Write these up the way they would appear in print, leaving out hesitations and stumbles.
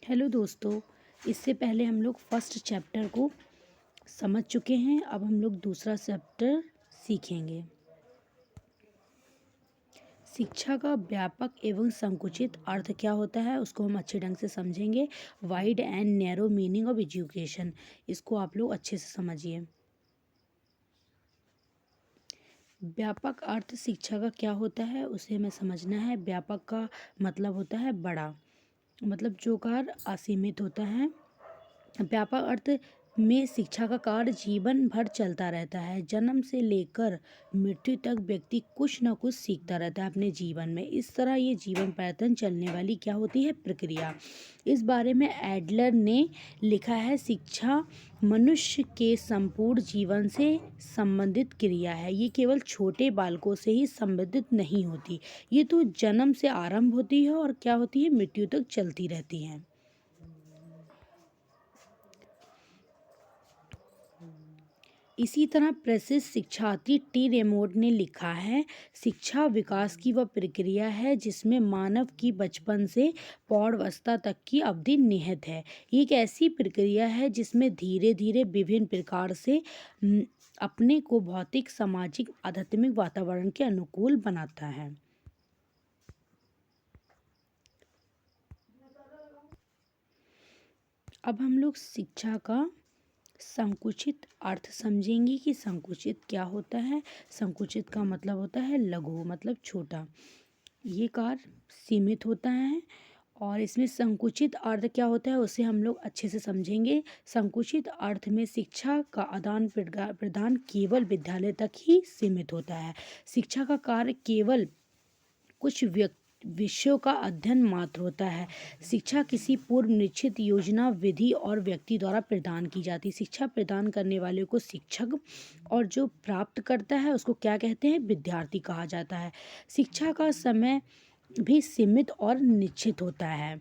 Hello दोस्तों। इससे पहले हम लोग फर्स्ट चैप्टर को समझ चुके हैं। अब हम लोग दूसरा चैप्टर सीखेंगे। शिक्षा का व्यापक एवं संकुचित अर्थ क्या होता है उसको हम अच्छे ढंग से समझेंगे। Wide and narrow meaning of education, इसको आप लोग अच्छे से समझिए। व्यापक अर्थ शिक्षा का क्या होता है उसे हमें समझना है। व्यापक का मतलब होता है बड़ा, मतलब जो कार्य असीमित होता है। व्यापक अर्थ में शिक्षा का कार्य जीवन भर चलता रहता है। जन्म से लेकर मृत्यु तक व्यक्ति कुछ न कुछ सीखता रहता है अपने जीवन में। इस तरह ये जीवन पैटर्न चलने वाली क्या होती है, प्रक्रिया। इस बारे में एडलर ने लिखा है, शिक्षा मनुष्य के संपूर्ण जीवन से संबंधित क्रिया है। ये केवल छोटे बालकों से ही संबंधित नहीं होती, ये तो जन्म से आरंभ होती है और क्या होती है, मृत्यु तक चलती रहती है। इसी तरह प्रसिद्ध शिक्षार्थी टी रेमोट ने लिखा है, शिक्षा विकास की वह प्रक्रिया है जिसमें मानव की बचपन से प्रौढ़ावस्था तक की अवधि निहित है। ये एक ऐसी प्रक्रिया है जिसमें धीरे धीरे विभिन्न प्रकार से अपने को भौतिक, सामाजिक, आध्यात्मिक वातावरण के अनुकूल बनाता है। अब हम लोग शिक्षा का संकुचित अर्थ समझेंगे कि संकुचित क्या होता है। संकुचित का मतलब होता है लघु, मतलब छोटा। ये कार्य सीमित होता है और इसमें संकुचित अर्थ क्या होता है उसे हम लोग अच्छे से समझेंगे। संकुचित अर्थ में शिक्षा का आदान प्रदान केवल विद्यालय तक ही सीमित होता है। शिक्षा का कार्य केवल कुछ विषयों का अध्ययन मात्र होता है। शिक्षा किसी पूर्व निश्चित योजना, विधि और व्यक्ति द्वारा प्रदान की जाती है। शिक्षा प्रदान करने वाले को शिक्षक और जो प्राप्त करता है उसको क्या कहते हैं, विद्यार्थी कहा जाता है। शिक्षा का समय भी सीमित और निश्चित होता है।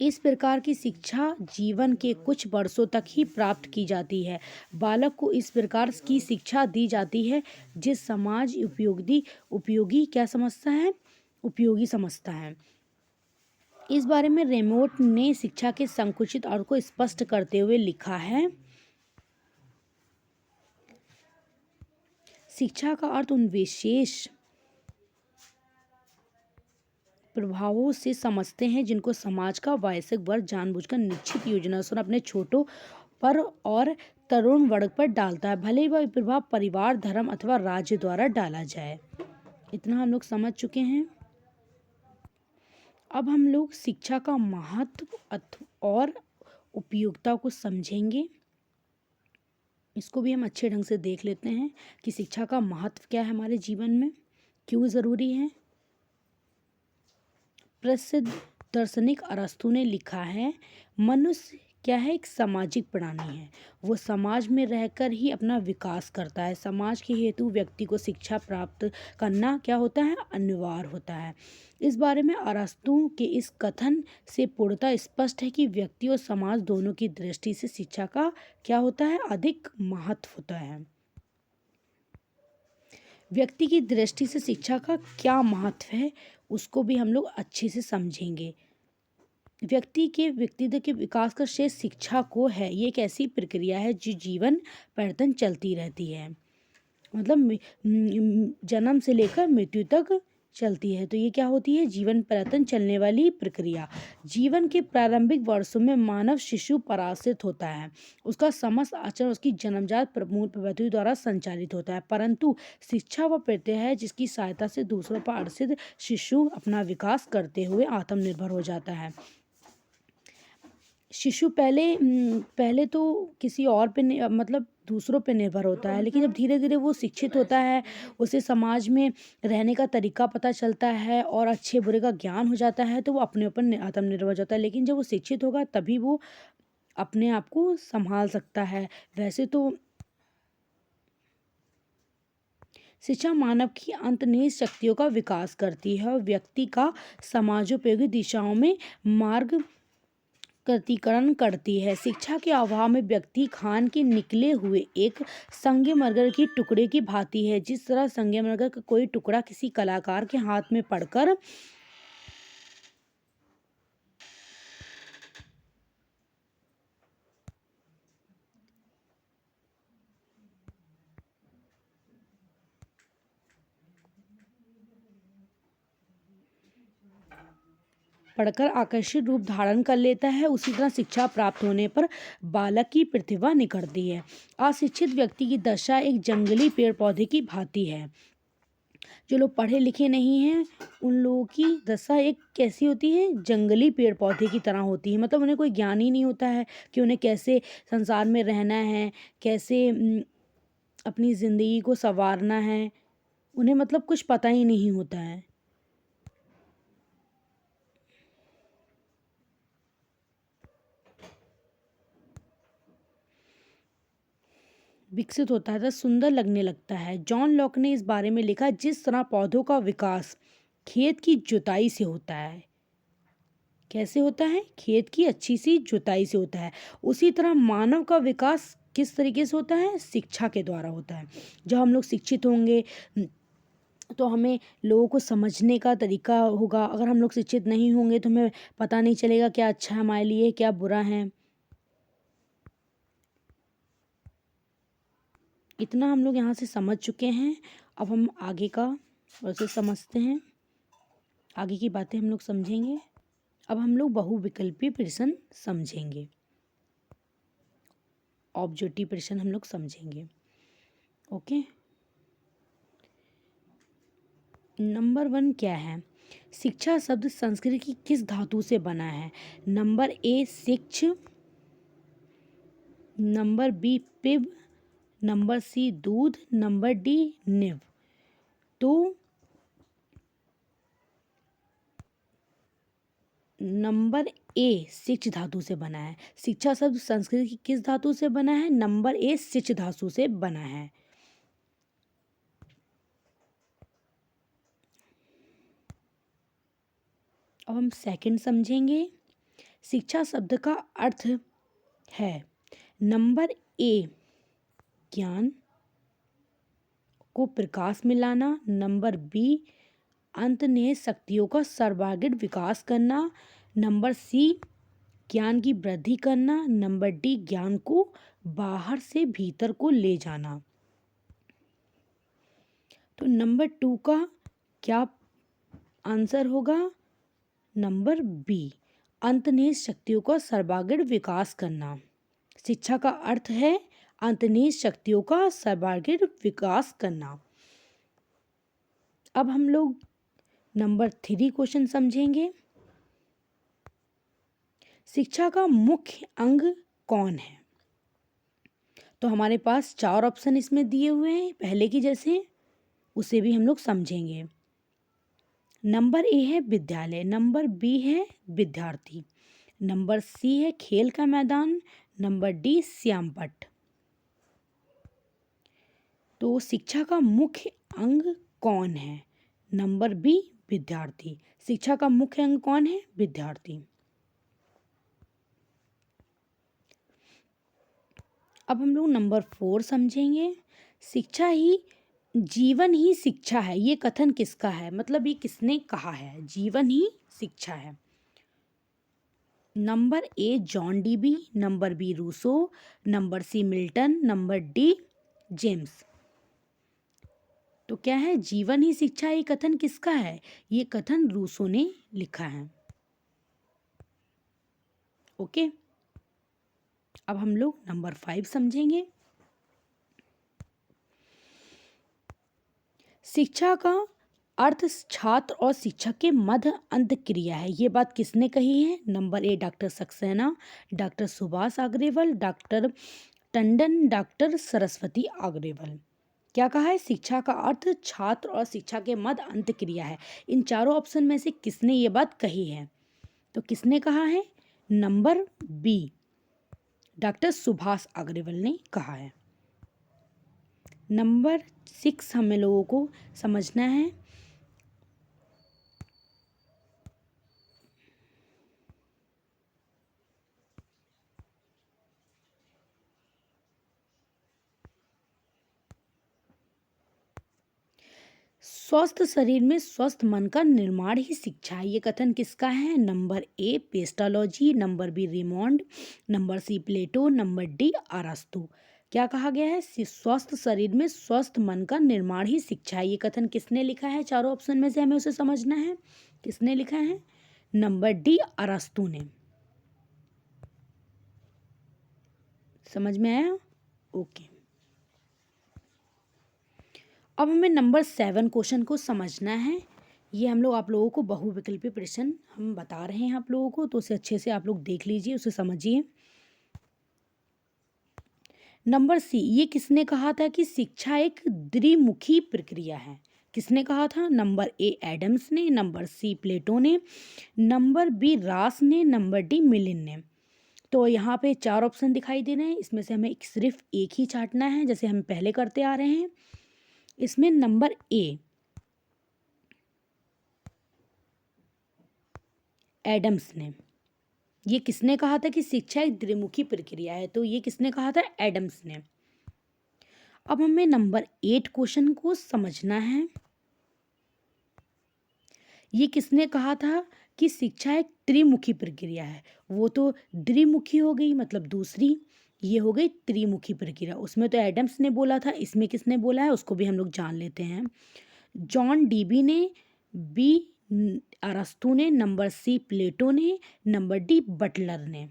इस प्रकार की शिक्षा जीवन के कुछ वर्षों तक ही प्राप्त की जाती है। बालक को इस प्रकार की शिक्षा दी जाती है जिस समाज उपयोगी क्या समझता है, उपयोगी समझता है। इस बारे में रेमोट ने शिक्षा के संकुचित अर्थ को स्पष्ट करते हुए लिखा है, शिक्षा का अर्थ उन विशेष प्रभावों से समझते हैं जिनको समाज का वयस्क वर्ग जानबूझकर निश्चित योजना से अपने छोटों पर और तरुण वर्ग पर डालता है, भले ही वह प्रभाव परिवार, धर्म अथवा राज्य द्वारा डाला जाए। इतना हम लोग समझ चुके हैं। अब हम लोग शिक्षा का महत्व और उपयोगिता को समझेंगे। इसको भी हम अच्छे ढंग से देख लेते हैं कि शिक्षा का महत्व क्या है हमारे जीवन में, क्यों ज़रूरी है। प्रसिद्ध दार्शनिक अरस्तु ने लिखा है, मनुष्य क्या है, एक सामाजिक प्राणी है। वो समाज में रहकर ही अपना विकास करता है। समाज के हेतु व्यक्ति को शिक्षा प्राप्त करना क्या होता है, अनिवार्य होता है। इस बारे में अरस्तु के इस कथन से पूर्णतः स्पष्ट है कि व्यक्ति और समाज दोनों की दृष्टि से शिक्षा का क्या होता है, अधिक महत्व होता है। व्यक्ति की दृष्टि से शिक्षा का क्या महत्व है उसको भी हम लोग अच्छे से समझेंगे। व्यक्ति के व्यक्तित्व के विकास का श्रेय शिक्षा को है। ये एक ऐसी प्रक्रिया है जो जीवन पर्यंत चलती रहती है, मतलब जन्म से लेकर मृत्यु तक चलती है। तो ये क्या होती है, जीवन पर्यंत चलने वाली प्रक्रिया। जीवन के प्रारंभिक वर्षों में मानव शिशु पराश्रित होता है। उसका समस्त आचरण उसकी जन्मजात प्रवृत्ति द्वारा संचालित होता है, परंतु शिक्षा वह प्रत्यय है जिसकी सहायता से दूसरों पर आश्रित शिशु अपना विकास करते हुए आत्मनिर्भर हो जाता है। शिशु पहले तो किसी और पे मतलब दूसरों पे निर्भर होता है, लेकिन जब धीरे धीरे वो शिक्षित होता है, उसे समाज में रहने का तरीका पता चलता है और अच्छे बुरे का ज्ञान हो जाता है, तो वो अपने ऊपर आत्मनिर्भर हो जाता है। लेकिन जब वो शिक्षित होगा तभी वो अपने आप को संभाल सकता है। वैसे तो शिक्षा मानव की अंतर्निहित शक्तियों का विकास करती है और व्यक्ति का समाजोपयोगी दिशाओं में मार्ग कर्तीकरण करती है। शिक्षा के अभाव में व्यक्ति खान के निकले हुए एक संगमरमर की टुकड़े की भांति है। जिस तरह संगमरमर का कोई टुकड़ा किसी कलाकार के हाथ में पड़कर पढ़कर आकर्षित रूप धारण कर लेता है, उसी तरह शिक्षा प्राप्त होने पर बालक की प्रतिभा निखरती है। अशिक्षित व्यक्ति की दशा एक जंगली पेड़ पौधे की भांति है। जो लोग पढ़े लिखे नहीं हैं उन लोगों की दशा एक कैसी होती है, जंगली पेड़ पौधे की तरह होती है। मतलब उन्हें कोई ज्ञान ही नहीं होता है कि उन्हें कैसे संसार में रहना है, कैसे अपनी ज़िंदगी को संवारना है। उन्हें मतलब कुछ पता ही नहीं होता है। विकसित होता है तो सुंदर लगने लगता है। जॉन लॉक ने इस बारे में लिखा, जिस तरह पौधों का विकास खेत की जुताई से होता है। कैसे होता है? खेत की अच्छी सी जुताई से होता है। उसी तरह मानव का विकास किस तरीके से होता है? शिक्षा के द्वारा होता है। जब हम लोग शिक्षित होंगे तो हमें लोगों को समझने का तरीका होगा। अगर हम लोग शिक्षित नहीं होंगे तो हमें पता नहीं चलेगा क्या अच्छा है हमारे लिए, क्या बुरा है। इतना हम लोग यहाँ से समझ चुके हैं। अब हम आगे का वैसे समझते हैं, आगे की बातें हम लोग समझेंगे। अब हम लोग बहुविकल्पीय प्रश्न समझेंगे, ऑब्जेक्टिव प्रश्न हम लोग समझेंगे। ओके, नंबर 1 क्या है? शिक्षा शब्द संस्कृत की किस धातु से बना है? नंबर ए शिक्ष, नंबर बी पिब, नंबर सी दूध, नंबर डी निव। तो नंबर ए शिक्ष धातु से बना है। शिक्षा शब्द संस्कृत की किस धातु से बना है? नंबर ए शिक्ष धातु से बना है। अब हम सेकंड समझेंगे। शिक्षा शब्द का अर्थ है नंबर ए ज्ञान को प्रकाश में लाना, नंबर बी अंतर्निहित शक्तियों का सर्वांगीण विकास करना, नंबर सी ज्ञान की वृद्धि करना, नंबर डी ज्ञान को बाहर से भीतर को ले जाना। तो नंबर 2 का क्या आंसर होगा? नंबर बी अंतर्निहित शक्तियों का सर्वांगीण विकास करना। शिक्षा का अर्थ है अंतर्निहित शक्तियों का सर्वांगीण विकास करना। अब हम लोग नंबर 3 क्वेश्चन समझेंगे। शिक्षा का मुख्य अंग कौन है? तो हमारे पास 4 ऑप्शन इसमें दिए हुए हैं, पहले की जैसे, उसे भी हम लोग समझेंगे। नंबर ए है विद्यालय, नंबर बी है विद्यार्थी, नंबर सी है खेल का मैदान, नंबर डी श्यामपट्ट। तो शिक्षा का मुख्य अंग कौन है? नंबर बी विद्यार्थी। शिक्षा का मुख्य अंग कौन है? विद्यार्थी। अब हम लोग नंबर 4 समझेंगे। शिक्षा ही जीवन ही शिक्षा है, ये कथन किसका है? मतलब ये किसने कहा है जीवन ही शिक्षा है? Number A John Dewey, number B Rousseau, number C Milton, number D James. तो क्या है? जीवन ही शिक्षा, ये कथन किसका है? ये कथन रूसो ने लिखा है। ओके, अब हम लोग नंबर 5 समझेंगे। शिक्षा का अर्थ छात्र और शिक्षक के मध्य अंतःक्रिया है, ये बात किसने कही है? Number A doctor Saxena, doctor Subhash Agarwal, doctor Tandon, doctor Saraswati Agarwal. क्या कहा है? शिक्षा का अर्थ छात्र और शिक्षा के मध्य अंतःक्रिया है। इन चारों ऑप्शन में से किसने ये बात कही है? तो किसने कहा है? Number B doctor Subhash Agarwal ने कहा है। नंबर 6 हमें लोगों को समझना है। स्वस्थ शरीर में स्वस्थ मन का निर्माण ही शिक्षा है, ये कथन किसका है? Number A Pestalozzi, number B Raymont, number C Plato, number D अरस्तु। क्या कहा गया है? स्वस्थ शरीर में स्वस्थ मन का निर्माण ही शिक्षा है, ये कथन किसने लिखा है? चारों ऑप्शन में से हमें उसे समझना है। किसने लिखा है? नंबर डी अरस्तु ने। समझ में आया? ओके। अब हमें नंबर 7 क्वेश्चन को समझना है। ये हम लोग आप लोगों को बहुविकल्पी प्रश्न हम बता रहे हैं आप लोगों को, तो उसे अच्छे से आप लोग देख लीजिए, उसे समझिए। नंबर सी, ये किसने कहा था कि शिक्षा एक द्विमुखी प्रक्रिया है? किसने कहा था? नंबर ए एडम्स ने, नंबर सी प्लेटो ने, नंबर बी रास ने, नंबर डी मिलिन ने। तो यहाँ पे 4 ऑप्शन दिखाई दे रहे हैं, इसमें से हमें सिर्फ एक ही छांटना है, जैसे हम पहले करते आ रहे हैं। इसमें नंबर ए एडम्स ने, ये किसने कहा था कि शिक्षा एक द्विमुखी प्रक्रिया है? तो ये किसने कहा था? एडम्स ने। अब हमें नंबर 8 क्वेश्चन को समझना है। ये किसने कहा था कि शिक्षा एक त्रिमुखी प्रक्रिया है? वो तो द्विमुखी हो गई, मतलब दूसरी, ये हो गई त्रिमुखी प्रक्रिया। उसमें तो एडम्स ने बोला था, इसमें किसने बोला है उसको भी हम लोग जान लेते हैं। जॉन डीबी ने, बी अरस्तु ने, नंबर सी प्लेटो ने, नंबर डी बटलर ने।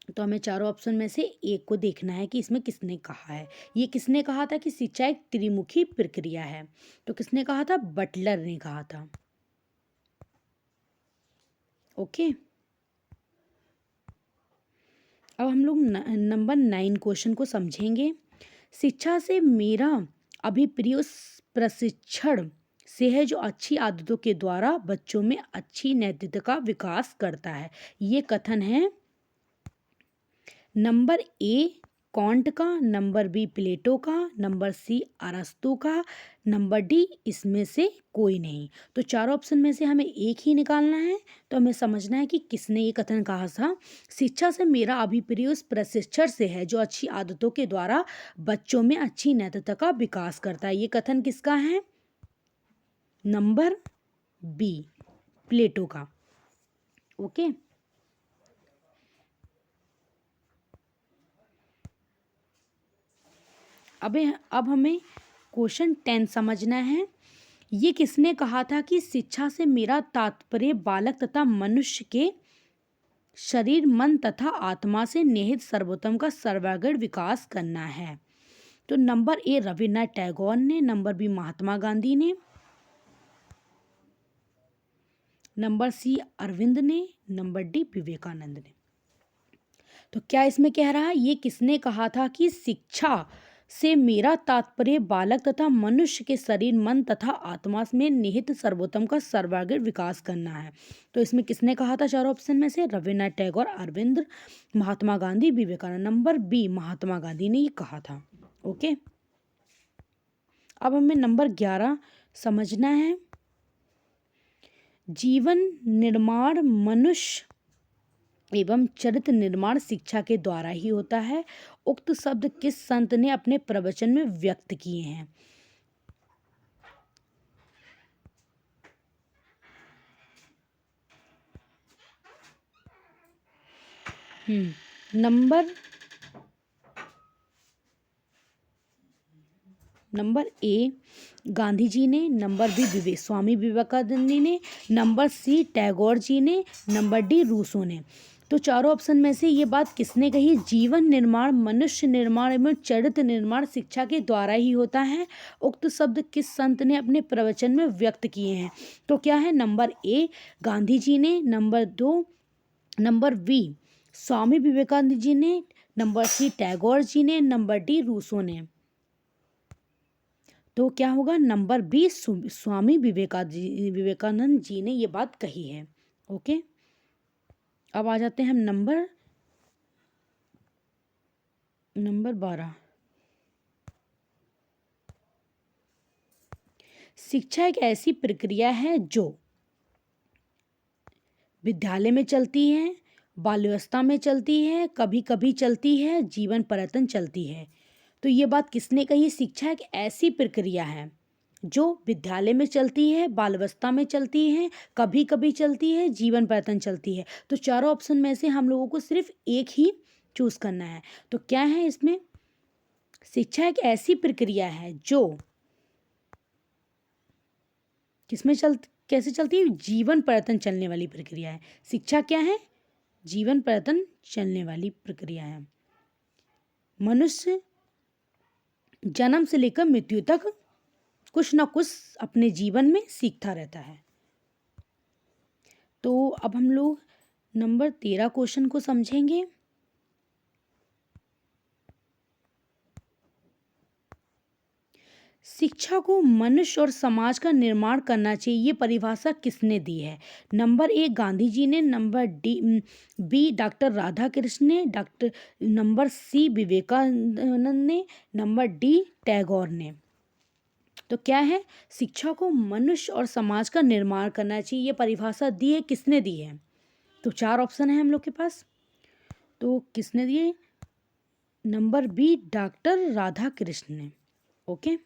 तो हमें चारों ऑप्शन में से एक को देखना है कि इसमें किसने कहा है। ये किसने कहा था कि शिक्षा एक त्रिमुखी प्रक्रिया है? तो किसने कहा था? बटलर ने कहा था। ओके। अब हम लोग नंबर 9 क्वेश्चन को समझेंगे। शिक्षा से मेरा अभिप्राय प्रशिक्षण से है जो अच्छी आदतों के द्वारा बच्चों में अच्छी नैतिकता का विकास करता है। ये कथन है नंबर ए कॉन्ट का, नंबर बी प्लेटो का, नंबर सी अरस्तु का, नंबर डी इसमें से कोई नहीं। तो चारों ऑप्शन में से हमें एक ही निकालना है। तो हमें समझना है कि किसने ये कथन कहा था। शिक्षा से मेरा अभिप्राय उस प्रशिक्षण से है जो अच्छी आदतों के द्वारा बच्चों में अच्छी नैतिकता का विकास करता है। ये कथन किसका है? नंबर बी प्लेटो का। ओके। अब हमें क्वेश्चन 10 समझना है। ये किसने कहा था कि शिक्षा से मेरा तात्पर्य बालक तथा मनुष्य के शरीर, मन तथा आत्मा से निहित सर्वोत्तम का सर्वांगीण विकास करना है? तो नंबर ए रविन्द्रनाथ टैगोर ने, नंबर बी महात्मा गांधी ने, नंबर सी अरविंद ने, नंबर डी विवेकानंद ने। तो क्या इसमें कह रहा है ये किसने कहा था कि शिक्षा से मेरा तात्पर्य बालक तथा मनुष्य के शरीर, मन तथा आत्मा में निहित सर्वोत्तम का सर्वांगीण विकास करना है? तो इसमें किसने कहा था? चारों ऑप्शन में से रविन्द्रनाथ टैगोर, अरविंद, महात्मा गांधी, विवेकानंद। नंबर बी महात्मा गांधी ने ये कहा था। ओके। अब हमें नंबर 11 समझना है। जीवन निर्माण मनुष्य एवं चरित्र निर्माण शिक्षा के द्वारा ही होता है। उक्त शब्द किस संत ने अपने प्रवचन में व्यक्त किए हैं? नंबर ए गांधी जी ने, नंबर बी स्वामी विवेकानंद ने, नंबर सी टैगोर जी ने, नंबर डी रूसो ने। तो चारों ऑप्शन में से ये बात किसने कही? जीवन निर्माण मनुष्य निर्माण एवं चरित्र निर्माण शिक्षा के द्वारा ही होता है। उक्त शब्द किस संत ने अपने प्रवचन में व्यक्त किए हैं? तो क्या है? नंबर ए गांधी जी ने, नंबर बी स्वामी विवेकानंद जी ने, नंबर सी टैगोर जी ने, नंबर डी रूसो ने। तो क्या होगा? नंबर बी स्वामी विवेकानंद जी ने ये बात कही है। ओके। अब आ जाते हैं हम नंबर 12। शिक्षा एक ऐसी प्रक्रिया है जो विद्यालय में चलती है, बाल्यावस्था में चलती है, कभी कभी चलती है, जीवन पर्यटन चलती है। तो ये बात किसने कही? शिक्षा एक ऐसी प्रक्रिया है जो विद्यालय में चलती है, बाल्यावस्था में चलती है, कभी कभी चलती है, जीवन पर्यटन चलती है। तो चारों ऑप्शन में से हम लोगों को सिर्फ एक ही चूज करना है। तो क्या है इसमें? शिक्षा एक ऐसी प्रक्रिया है जो किसमें कैसे चलती है? जीवन परिवर्तन चलने वाली प्रक्रिया है। शिक्षा क्या है? जीवन परिवर्तन चलने वाली प्रक्रिया है। मनुष्य जन्म से लेकर मृत्यु तक कुछ ना कुछ अपने जीवन में सीखता रहता है। तो अब हम लोग नंबर 13 क्वेश्चन को समझेंगे। शिक्षा को मनुष्य और समाज का निर्माण करना चाहिए, ये परिभाषा किसने दी है? नंबर 1 गांधी जी ने, नंबर बी डॉक्टर राधाकृष्ण ने, नंबर सी विवेकानंद ने, नंबर डी टैगोर ने। तो क्या है? शिक्षा को मनुष्य और समाज का निर्माण करना चाहिए, ये परिभाषा दी है, किसने दी है? तो 4 ऑप्शन है हम लोग के पास। तो किसने दिए? नंबर बी डॉक्टर राधाकृष्ण ने। ओके।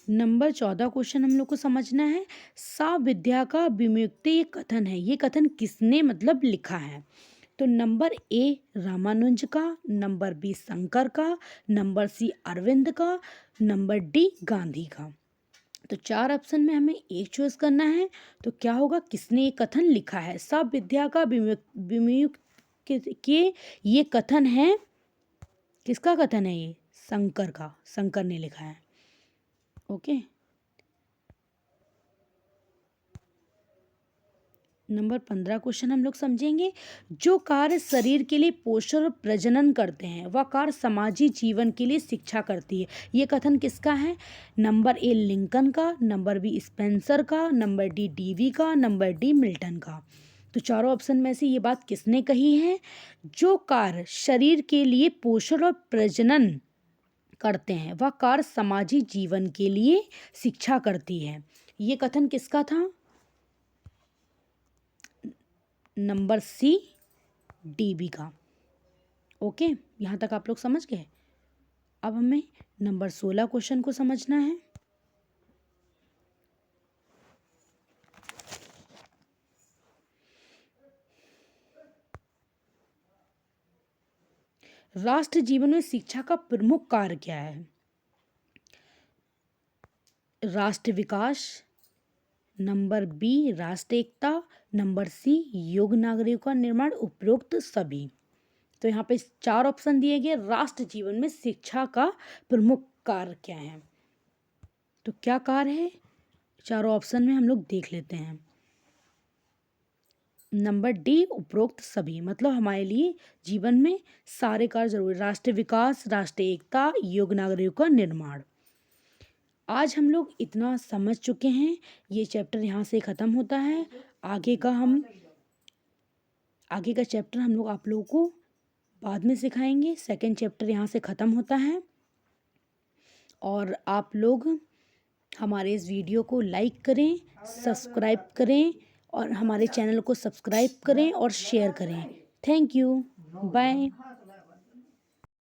नंबर 14 क्वेश्चन हम लोग को समझना है। सा विद्या का विमुक्त ये कथन है, ये कथन किसने मतलब लिखा है? तो नंबर ए रामानुज का, नंबर बी शंकर का, नंबर सी अरविंद का, नंबर डी गांधी का। तो 4 ऑप्शन में हमें एक चॉइस करना है। तो क्या होगा? किसने ये कथन लिखा है? सब विद्या का विमुक्त के ये कथन है, किसका कथन है? ये शंकर का, शंकर ने लिखा है। ओके। नंबर 15 क्वेश्चन हम लोग समझेंगे। जो कार्य शरीर के लिए पोषण और प्रजनन करते हैं वह कार्य समाजी जीवन के लिए शिक्षा करती है, ये कथन किसका है? नंबर ए लिंकन का, नंबर बी स्पेंसर का, नंबर डी डीवी का, नंबर डी मिल्टन का। तो चारों ऑप्शन में से ये बात किसने कही है? जो कार्य शरीर के लिए पोषण और प्रजनन करते हैं वह कार्य समाजी जीवन के लिए शिक्षा करती है, ये कथन किसका था? नंबर सी डीबी का। ओके, यहाँ तक आप लोग समझ गए। अब हमें नंबर 16 क्वेश्चन को समझना है। राष्ट्र जीवन में शिक्षा का प्रमुख कार्य क्या है? राष्ट्र विकास, नंबर बी राष्ट्र एकता, नंबर सी योग्य नागरिकों का निर्माण, उपरोक्त सभी। तो यहाँ पे 4 ऑप्शन दिए गए। राष्ट्र जीवन में शिक्षा का प्रमुख कार्य क्या है? तो क्या कार्य है? चारों ऑप्शन में हम लोग देख लेते हैं। नंबर डी उपरोक्त सभी, मतलब हमारे लिए जीवन में सारे कार्य जरूरी। राष्ट्र विकास, राष्ट्र एकता, योग्य नागरिकों का निर्माण। आज हम लोग इतना समझ चुके हैं, ये चैप्टर यहाँ से ख़त्म होता है। आगे का चैप्टर हम लोग आप लोगों को बाद में सिखाएंगे। सेकंड चैप्टर यहाँ से ख़त्म होता है। और आप लोग हमारे इस वीडियो को लाइक करें, सब्सक्राइब करें और हमारे चैनल को सब्सक्राइब करें और शेयर करें। Thank you, bye.